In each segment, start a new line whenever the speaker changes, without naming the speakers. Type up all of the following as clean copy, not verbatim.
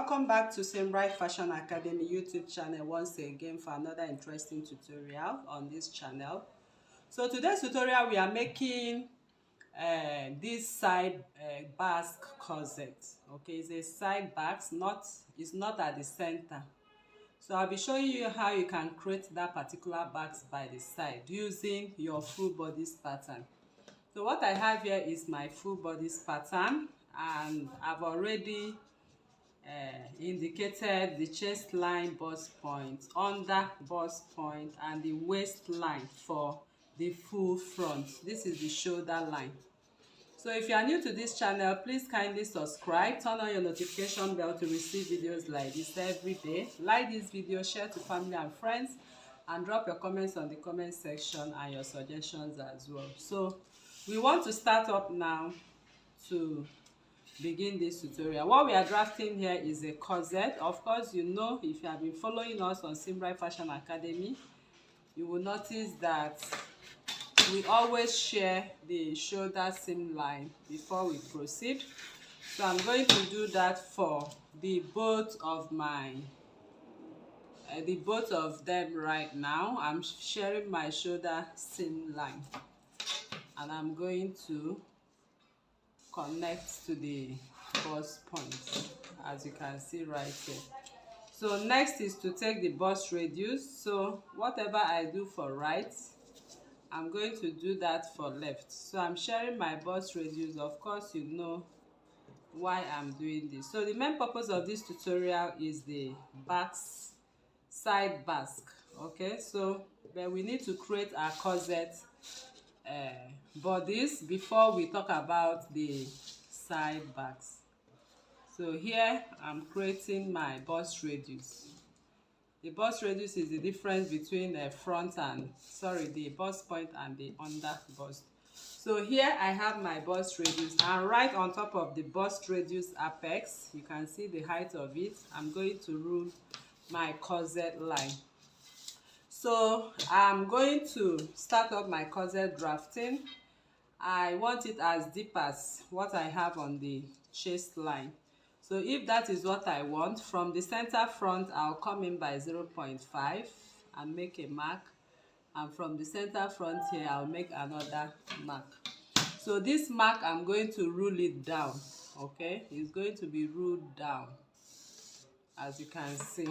Welcome back to Simbright Fashion Academy YouTube channel once again for another interesting tutorial on this channel. So today's tutorial we are making this side basque corset. Okay, it's a side basque, it's not at the center. So I'll be showing you how you can create that particular basque by the side using your full bodice pattern. So what I have here is my full bodice pattern, and I've already indicated the chest line, bust point, under bust point, and the waistline for the full front. This is the shoulder line. So if you are new to this channel, please kindly subscribe, turn on your notification bell to receive videos like this every day. Like this video, share to family and friends, and drop your comments on the comment section and your suggestions as well. So we want to start up now to begin this tutorial. What we are drafting here is a corset. Of course, you know, if you have been following us on Simbright Fashion Academy, you will notice that we always share the shoulder seam line before we proceed. So I'm going to do that for the both of them right now. I'm sharing my shoulder seam line, and I'm going to connect to the bust point, as you can see right here. So next is to take the bust radius. So whatever I do for right, I'm going to do that for left. So I'm sharing my bust radius. Of course, you know why I'm doing this. So the main purpose of this tutorial is the side basque. Okay, so but we need to create our corset bodies before we talk about the side backs. So here I'm creating my bust radius. The bust radius is the difference between the the bust point and the under bust. So here I have my bust radius, and right on top of the bust radius apex, you can see the height of it. I'm going to rule my corset line. So I'm going to start up my corset drafting. I want it as deep as what I have on the chest line. So if that is what I want, from the center front, I'll come in by 0.5 and make a mark. And from the center front here, I'll make another mark. So this mark, I'm going to rule it down. Okay, it's going to be ruled down, as you can see.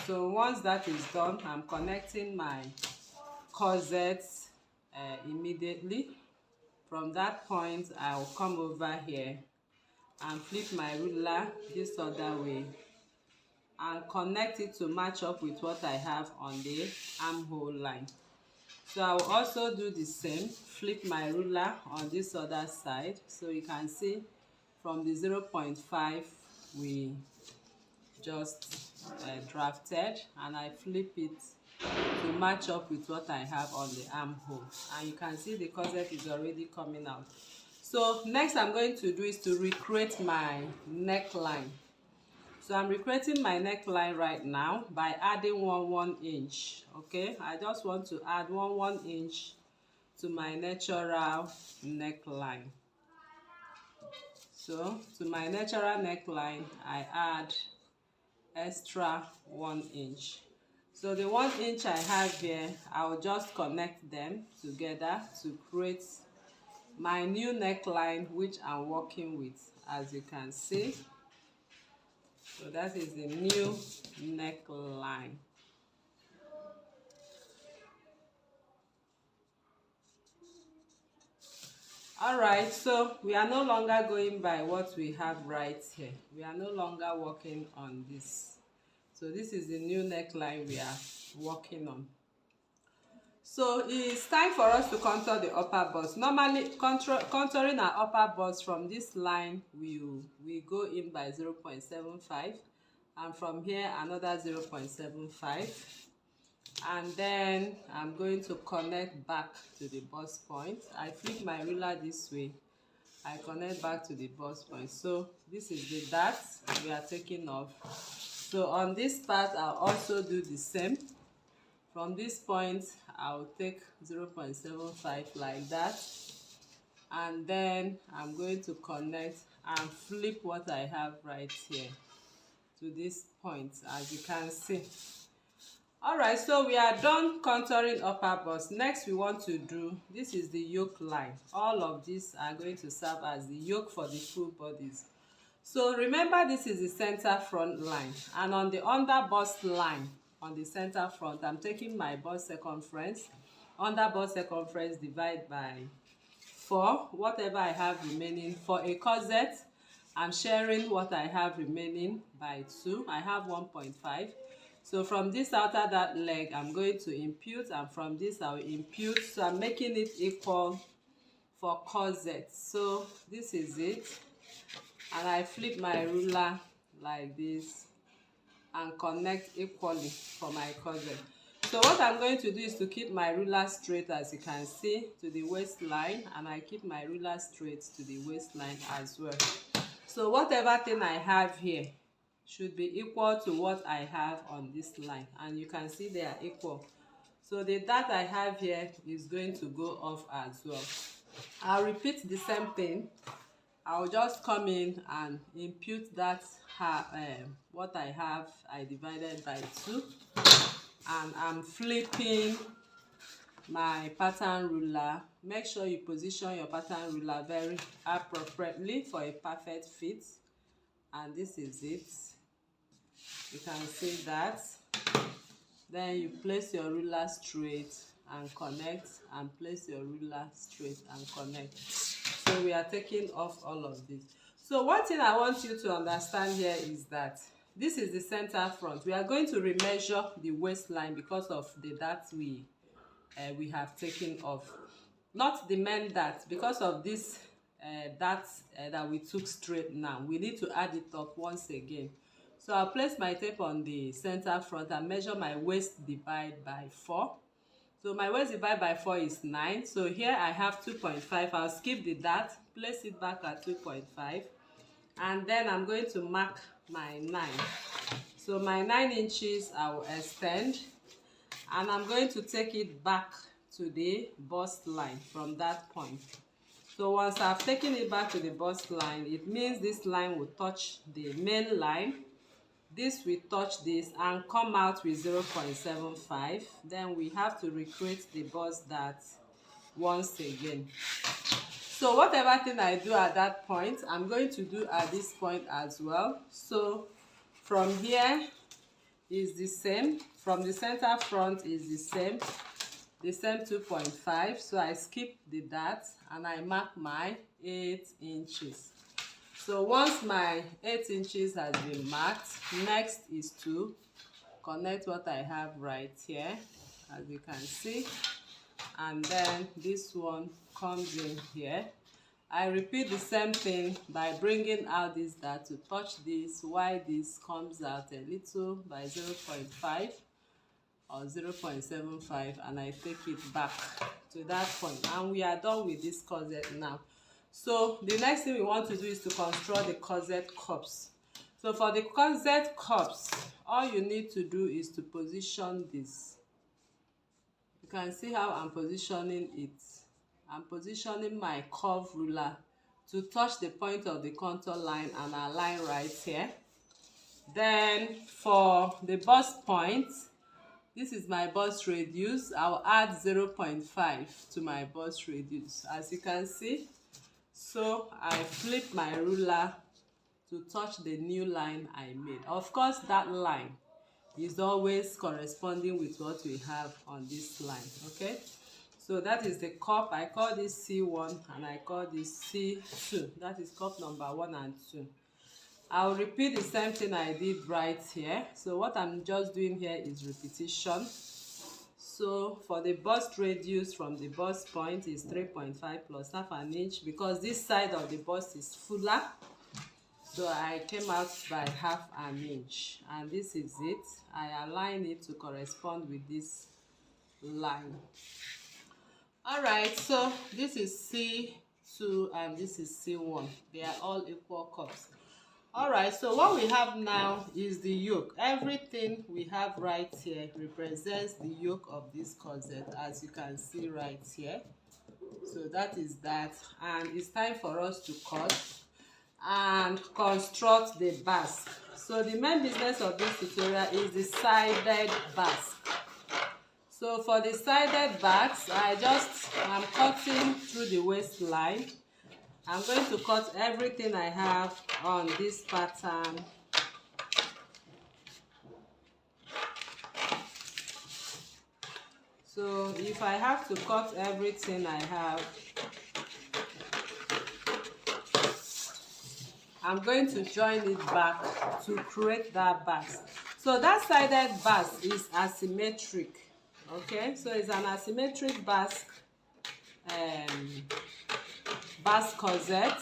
So once that is done, I'm connecting my corset immediately. From that point, I'll come over here and flip my ruler this other way and connect it to match up with what I have on the armhole line. So I will also do the same, flip my ruler on this other side. So you can see from the 0.5 we just drafted, and I flip it to match up with what I have on the armhole, and you can see the corset is already coming out. So next I'm going to do is to recreate my neckline. So I'm recreating my neckline right now by adding 1 inch. Okay, I just want to add 1 inch to my natural neckline. So to my natural neckline, I add extra 1 inch. So the 1 inch I have here, I'll just connect them together to create my new neckline, which I'm working with, as you can see. So that is the new neckline. Alright, so we are no longer going by what we have right here. We are no longer working on this. So this is the new neckline we are working on. So it's time for us to contour the upper bust. Normally, contouring our upper bust from this line, we go in by 0.75, and from here another 0.75, and then I'm going to connect back to the bust point. I flip my ruler this way, I connect back to the bust point. So this is the dart we are taking off. So on this part, I'll also do the same. From this point, I'll take 0.75 like that, and then I'm going to connect and flip what I have right here. to this point, as you can see. All right, so we are done contouring upper bust. Next we want to do, this is the yoke line. All of these are going to serve as the yoke for the full bodies. So remember, this is the center front line, and on the under bust line on the center front, I'm taking my bust circumference, under bust circumference divide by 4, whatever I have remaining. For a corset, I'm sharing what I have remaining by 2. I have 1.5. So from this outer that leg, I'm going to impute, and from this I will impute. So I'm making it equal for corset. So this is it, and I flip my ruler like this and connect equally for my corset. So what I'm going to do is to keep my ruler straight, as you can see, to the waistline, and I keep my ruler straight to the waistline as well. So whatever thing I have here should be equal to what I have on this line, and you can see they are equal. So the dart I have here is going to go off as well. I'll repeat the same thing. I'll just come in and impute that what I have, I divided by 2, and I'm flipping my pattern ruler. Make sure you position your pattern ruler very appropriately for a perfect fit, and this is it. You can see that. Then you place your ruler straight and connect, and place your ruler straight and connect. So we are taking off all of this. So one thing I want you to understand here is that this is the center front. We are going to remeasure the waistline because of the dart we have taken off. Not the main dart, because of this dart that we took straight now. We need to add it up once again. So I'll place my tape on the center front and measure my waist divide by 4. So my waist divide by 4 is 9. So here I have 2.5. I'll skip the dart, place it back at 2.5. And then I'm going to mark my 9. So my 9 inches I will extend, and I'm going to take it back to the bust line from that point. So once I've taken it back to the bust line, it means this line will touch the main line. This will touch this and come out with 0.75. Then we have to recreate the bust dart once again. So whatever thing I do at that point, I'm going to do at this point as well. So from here is the same. From the center front is the same 2.5. So I skip the dart and I mark my 8 inches. So once my 8 inches has been marked, next is to connect what I have right here, as you can see, and then this one comes in here. I repeat the same thing by bringing out this dart to touch this, while this comes out a little by 0.5 or 0.75, and I take it back to that point, and we are done with this corset now. So the next thing we want to do is to construct the corset cups. So for the corset cups, all you need to do is to position this. You can see how I'm positioning it. I'm positioning my curve ruler to touch the point of the contour line and align right here. Then for the bust point, this is my bust radius. I'll add 0.5 to my bust radius, as you can see. So I flip my ruler to touch the new line I made. Of course, that line is always corresponding with what we have on this line, okay? So that is the cup. I call this C1 and I call this C2. That is cup number 1 and 2. I'll repeat the same thing I did right here. So what I'm just doing here is repetition. So for the bust radius from the bust point is 3.5 plus half an inch, because this side of the bust is fuller. So I came out by half an inch, and this is it. I align it to correspond with this line. All right, so this is C2 and this is C1. They are all equal cups. All right, so what we have now is the yoke. Everything we have right here represents the yoke of this corset, as you can see right here. So that is that, and it's time for us to cut. and construct the basque. So the main business of this tutorial is the sided basque. So for the sided basque, I'm cutting through the waistline. I'm going to cut everything I have on this pattern. So if I have to cut everything I have, I'm going to join it back to create that basque. So that sided basque is asymmetric. Okay, so it's an asymmetric basque, basque corset.